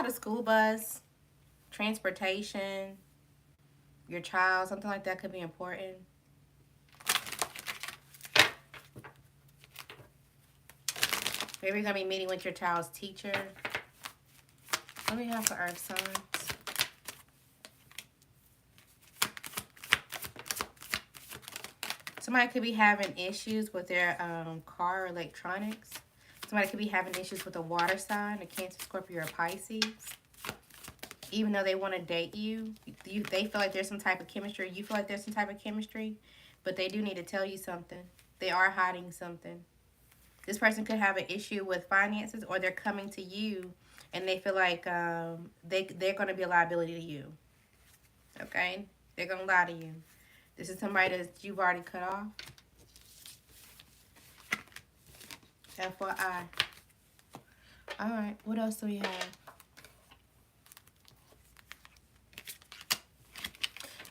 about a school bus, transportation, your child, something like that could be important. Maybe you're going to be meeting with your child's teacher. What do we have for earth signs? Somebody could be having issues with their car or electronics. Somebody could be having issues with a water sign, a Cancer, Scorpio, or Pisces. Even though they want to date you, they feel like there's some type of chemistry. You feel like there's some type of chemistry, but they do need to tell you something. They are hiding something. This person could have an issue with finances, or they're coming to you and they feel like they're going to be a liability to you. Okay? They're going to lie to you. This is somebody that you've already cut off. FYI. Alright, what else do we have?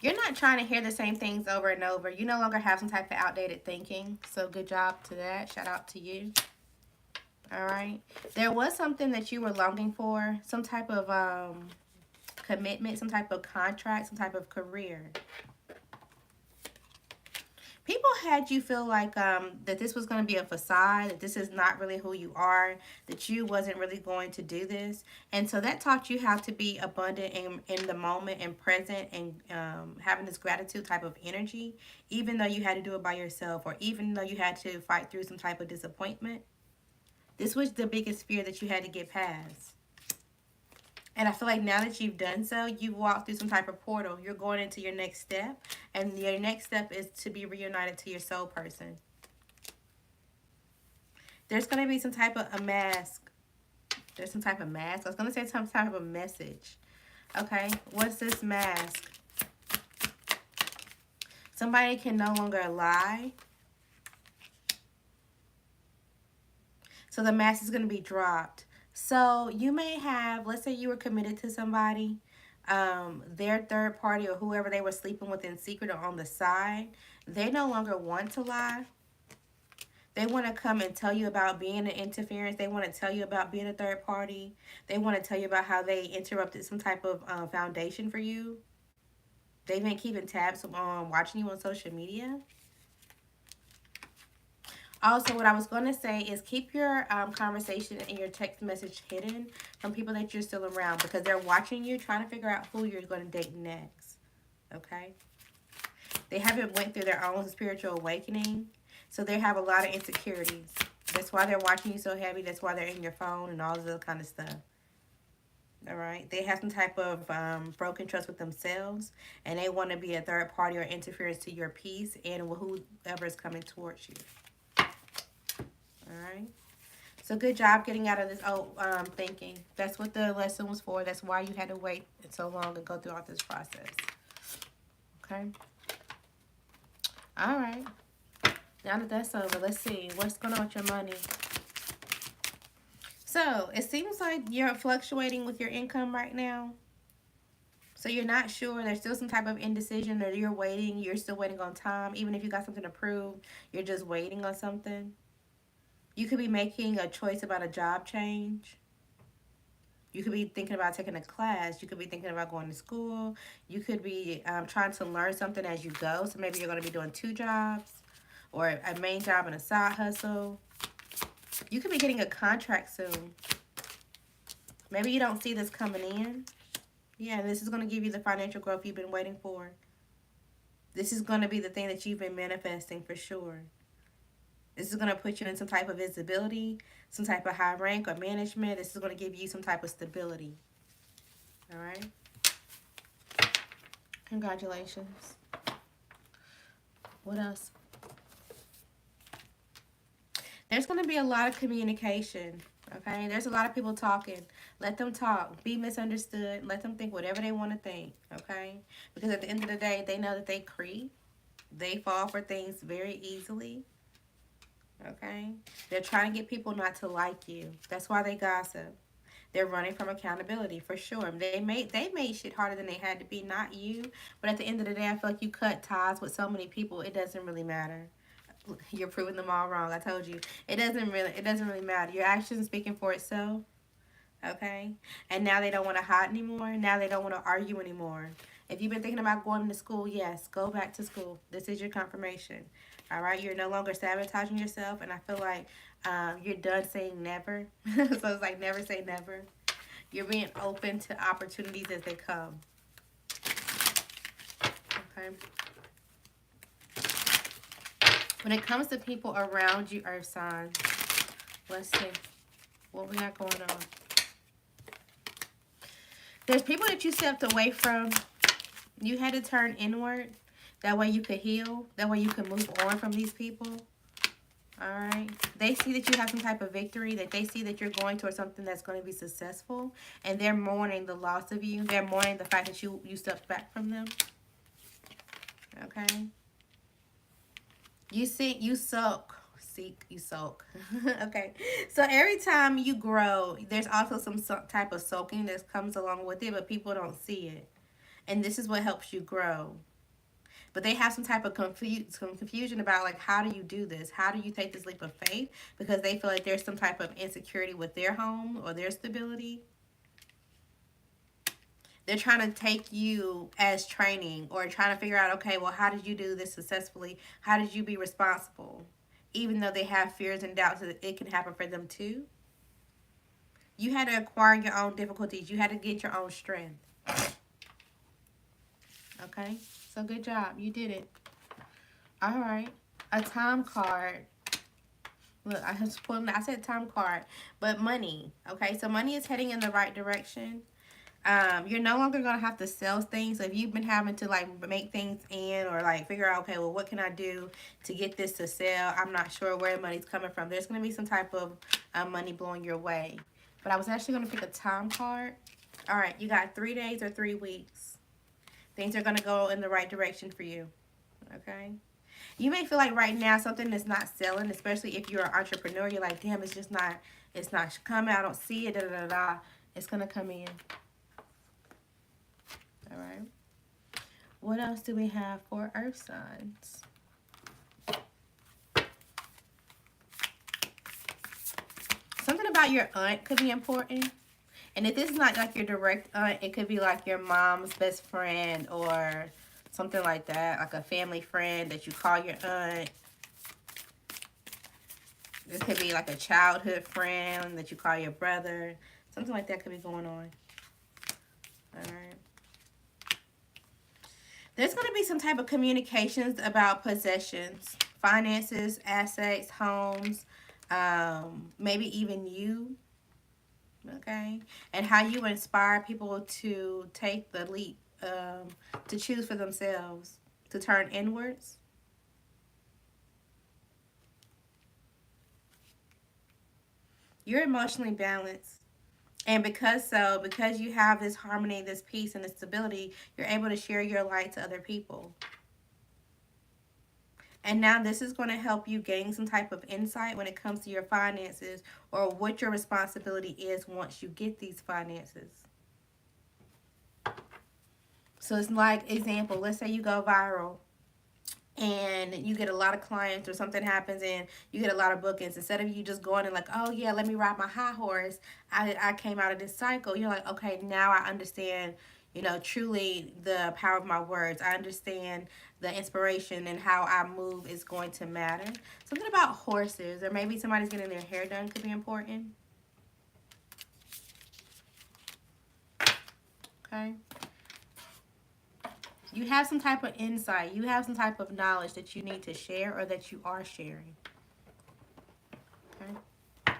You're not trying to hear the same things over and over. You no longer have some type of outdated thinking. So good job to that. Shout out to you. Alright. There was something that you were longing for. Some type of commitment, some type of contract, some type of career. People had you feel like that this was going to be a facade, that this is not really who you are, that you wasn't really going to do this. And so that taught you how to be abundant in the moment and present, and having this gratitude type of energy, even though you had to do it by yourself, or even though you had to fight through some type of disappointment. This was the biggest fear that you had to get past. And I feel like now that you've done so, you've walked through some type of portal. You're going into your next step. And your next step is to be reunited to your soul person. There's going to be some type of a mask. There's some type of mask. I was going to say some type of a message. Okay, what's this mask? Somebody can no longer lie. So the mask is going to be dropped. So you may have, let's say you were committed to somebody, their third party or whoever they were sleeping with in secret or on the side, they no longer want to lie. They want to come and tell you about being an interference. They want to tell you about being a third party. They want to tell you about how they interrupted some type of foundation for you. They've been keeping tabs on watching you on social media. Also, what I was going to say is keep your conversation and your text message hidden from people that you're still around, because they're watching you, trying to figure out who you're going to date next. Okay? They haven't went through their own spiritual awakening, so they have a lot of insecurities. That's why they're watching you so heavy. That's why they're in your phone and all this other kind of stuff. All right? They have some type of broken trust with themselves, and they want to be a third party or interference to your peace and whoever is coming towards you. Alright. So good job getting out of this old thinking. That's what the lesson was for. That's why you had to wait so long and go through all this process. Okay. Alright. Now that that's over, let's see. What's going on with your money? So, it seems like you're fluctuating with your income right now. So you're not sure. There's still some type of indecision, or you're waiting. You're still waiting on time. Even if you got something approved, you're just waiting on something. You could be making a choice about a job change. You could be thinking about taking a class. You could be thinking about going to school. You could be trying to learn something as you go. So maybe you're going to be doing 2 jobs, or a main job and a side hustle. You could be getting a contract soon. Maybe you don't see this coming in. Yeah, this is going to give you the financial growth you've been waiting for. This is going to be the thing that you've been manifesting for sure. This is going to put you in some type of visibility, some type of high rank or management. This is going to give you some type of stability. All right? Congratulations. What else? There's going to be a lot of communication. Okay? There's a lot of people talking. Let them talk. Be misunderstood. Let them think whatever they want to think. Okay? Because at the end of the day, they know that they creep. They fall for things very easily. Okay? They're trying to get people not to like you. That's why they gossip. They're running from accountability for sure. They made shit harder than they had to be, not you. But at the end of the day, I feel like you cut ties with so many people, it doesn't really matter. You're proving them all wrong. I told you. It doesn't really matter. Your actions speaking for itself. Okay? And now they don't want to hide anymore. Now they don't want to argue anymore. If you've been thinking about going to school, yes, go back to school. This is your confirmation. All right? You're no longer sabotaging yourself. And I feel like you're done saying never. So it's like never say never. You're being open to opportunities as they come. Okay? When it comes to people around you, earth signs, let's see what we got going on. There's people that you stepped away from. You had to turn inward. That way you could heal. That way you could move on from these people. All right. They see that you have some type of victory. That they see that you're going towards something that's going to be successful. And they're mourning the loss of you. They're mourning the fact that you stepped back from them. Okay. You sulk. You sulk. Okay. So every time you grow, there's also some type of sulking that comes along with it, but people don't see it. And this is what helps you grow. But they have some type of confusion about, like, how do you do this? How do you take this leap of faith? Because they feel like there's some type of insecurity with their home or their stability. They're trying to take you as training or trying to figure out, okay, well, how did you do this successfully? How did you be responsible? Even though they have fears and doubts that it can happen for them too. You had to acquire your own difficulties. You had to get your own strength. Okay? So good job. You did it. All right. A time card. Look, I said time card. But money. Okay? So money is heading in the right direction. You're no longer going to have to sell things. So if you've been having to, like, make things in or, like, figure out, okay, well, what can I do to get this to sell? I'm not sure where the money's coming from. There's going to be some type of money blowing your way. But I was actually going to pick a time card. All right, you got 3 days or 3 weeks. Things are going to go in the right direction for you. Okay? You may feel like right now something is not selling, especially if you're an entrepreneur. You're like, damn, it's not coming. I don't see it. Da, da, da, da. It's going to come in. All right. What else do we have for earth signs? Something about your aunt could be important. And if this is not like your direct aunt, it could be like your mom's best friend or something like that. Like a family friend that you call your aunt. This could be like a childhood friend that you call your brother. Something like that could be going on. All right. There's going to be some type of communications about possessions, finances, assets, homes, maybe even you, okay? And how you inspire people to take the leap, to choose for themselves, to turn inwards. You're emotionally balanced. And because you have this harmony, this peace, and this stability, you're able to share your light to other people. And now this is going to help you gain some type of insight when it comes to your finances or what your responsibility is once you get these finances. So it's like, example, let's say you go viral and you get a lot of clients or something happens and you get a lot of bookings. Instead of you just going and like, oh yeah, let me ride my high horse, I came out of this cycle. You're like, okay, now I understand, you know, truly the power of my words. I understand the inspiration and how I move is going to matter. Something about horses, or maybe somebody's getting their hair done, could be important. Okay. You have some type of insight. You have some type of knowledge that you need to share or that you are sharing. Okay.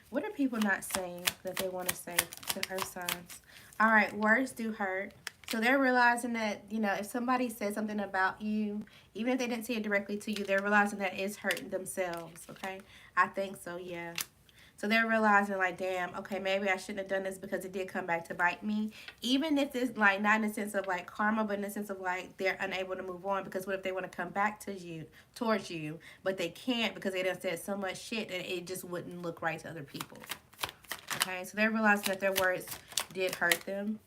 What are people not saying that they want to say to earth signs? All right, words do hurt. So they're realizing that, you know, if somebody says something about you, even if they didn't say it directly to you, they're realizing that it's hurting themselves, okay? I think so, yeah. So they're realizing, like, damn, okay, maybe I shouldn't have done this because it did come back to bite me. Even if it's, like, not in the sense of, like, karma, but in the sense of, like, they're unable to move on. Because what if they want to come back to you, towards you, but they can't because they done said so much shit that it just wouldn't look right to other people. Okay, so they're realizing that their words did hurt them.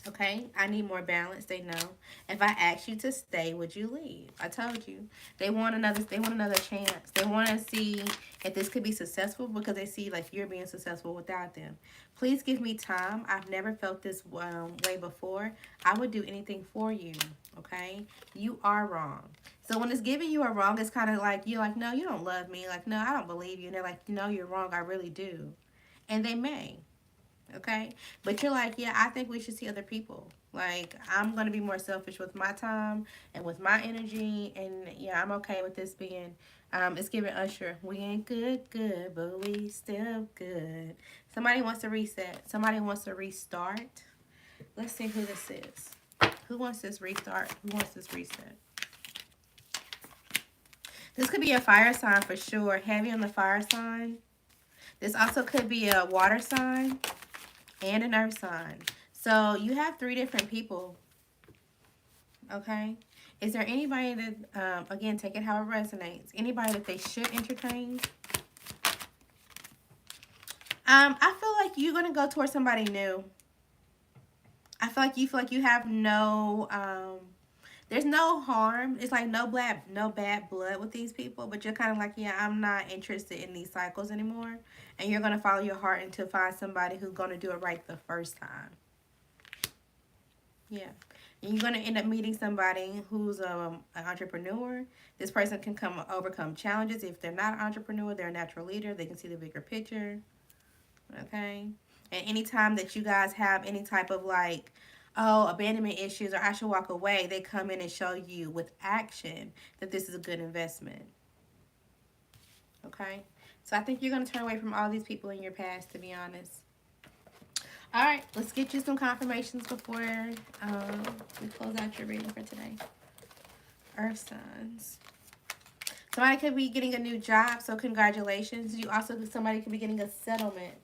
Okay, I need more balance. They know. If I ask you to stay, would you leave? I told you. They want another. They want another chance. They want to see if this could be successful because they see like you're being successful without them. Please give me time. I've never felt this way before. I would do anything for you. Okay, you are wrong. So when it's giving you a wrong, it's kind of like you're like, no, you don't love me. Like, no, I don't believe you. And they're like, no, you're wrong. I really do. And they may. Okay, but you're like, yeah, I think we should see other people. Like, I'm gonna be more selfish with my time and with my energy, and yeah, I'm okay with this being it's giving Usher, we ain't good, but we still good. Somebody wants to reset. Somebody wants to restart. Let's see who this is. Who wants this restart? Who wants this reset? This could be a fire sign for sure, heavy on the fire sign. This also could be a water sign and an earth sign. So you have three different people, okay? Is there anybody that, again, take it how it resonates, anybody that they should entertain? I feel like you're going to go towards somebody new. I feel like you have no, there's no harm. It's like no bad blood with these people, but you're kind of like, yeah, I'm not interested in these cycles anymore. And you're going to follow your heart and to find somebody who's going to do it right the first time. Yeah. And you're going to end up meeting somebody who's an entrepreneur. This person can overcome challenges. If they're not an entrepreneur, they're a natural leader. They can see the bigger picture. Okay? And anytime that you guys have any type of like, oh, abandonment issues or I should walk away, they come in and show you with action that this is a good investment. Okay? So I think you're going to turn away from all these people in your past, to be honest. All right, let's get you some confirmations before we close out your reading for today. Earth signs. Somebody could be getting a new job, so congratulations. Somebody could be getting a settlement.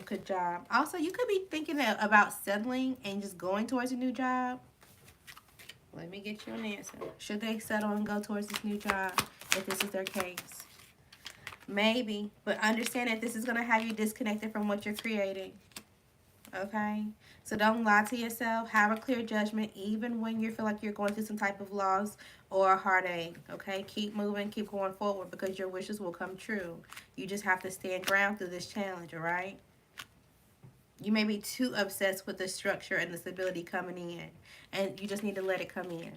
Good job. Also, you could be thinking about settling and just going towards a new job. Let me get you an answer. Should they settle and go towards this new job if this is their case? Maybe, but understand that this is going to have you disconnected from what you're creating. Okay? So don't lie to yourself. Have a clear judgment even when you feel like you're going through some type of loss or a heartache. Okay? Keep moving. Keep going forward because your wishes will come true. You just have to stand ground through this challenge, all right? You may be too obsessed with the structure and the stability coming in. And you just need to let it come in.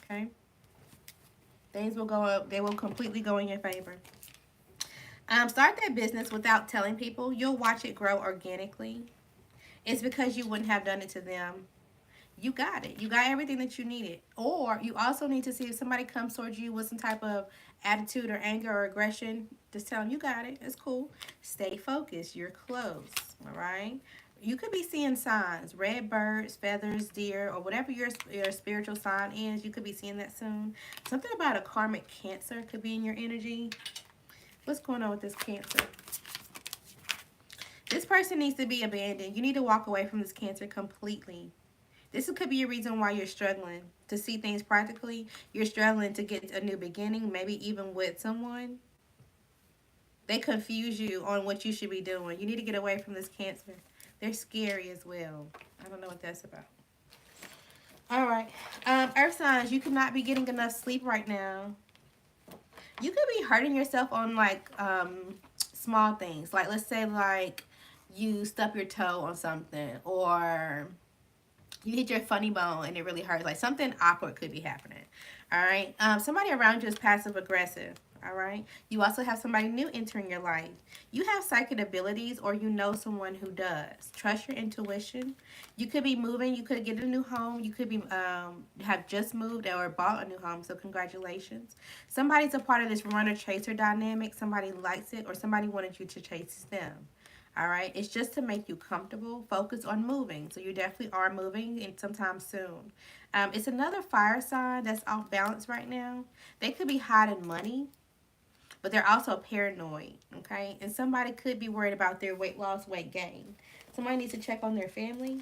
Okay? Things will go up. They will completely go in your favor. Start that business without telling people. You'll watch it grow organically. It's because you wouldn't have done it to them. You got it. You got everything that you needed. Or you also need to see if somebody comes towards you with some type of attitude or anger or aggression. Just tell them you got it. It's cool. Stay focused. You're close. All right? You could be seeing signs. Red birds, feathers, deer, or whatever your spiritual sign is. You could be seeing that soon. Something about a karmic Cancer could be in your energy. What's going on with this Cancer? This person needs to be abandoned. You need to walk away from this Cancer completely. This could be a reason why you're struggling to see things practically. You're struggling to get a new beginning, maybe even with someone. They confuse you on what you should be doing. You need to get away from this Cancer. They're scary as well. I don't know what that's about. All right. Earth signs, you could not be getting enough sleep right now. You could be hurting yourself on like small things. Like let's say like you stub your toe on something or you hit your funny bone and it really hurts. Like something awkward could be happening. All right. Somebody around you is passive aggressive. All right. You also have somebody new entering your life. You have psychic abilities or you know someone who does. Trust your intuition. You could be moving. You could get a new home. You could be have just moved or bought a new home. So congratulations. Somebody's a part of this runner-chaser dynamic. Somebody likes it or somebody wanted you to chase them. All right. It's just to make you comfortable. Focus on moving. So you definitely are moving and sometime soon. It's another fire sign that's off balance right now. They could be hiding money, but they're also paranoid, okay? And somebody could be worried about their weight loss, weight gain. Somebody needs to check on their family.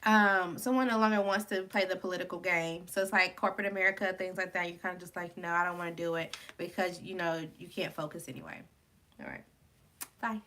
Someone no longer wants to play the political game. So it's like corporate America, things like that. You're kind of just like, no, I don't want to do it because, you know, you can't focus anyway. All right. Bye.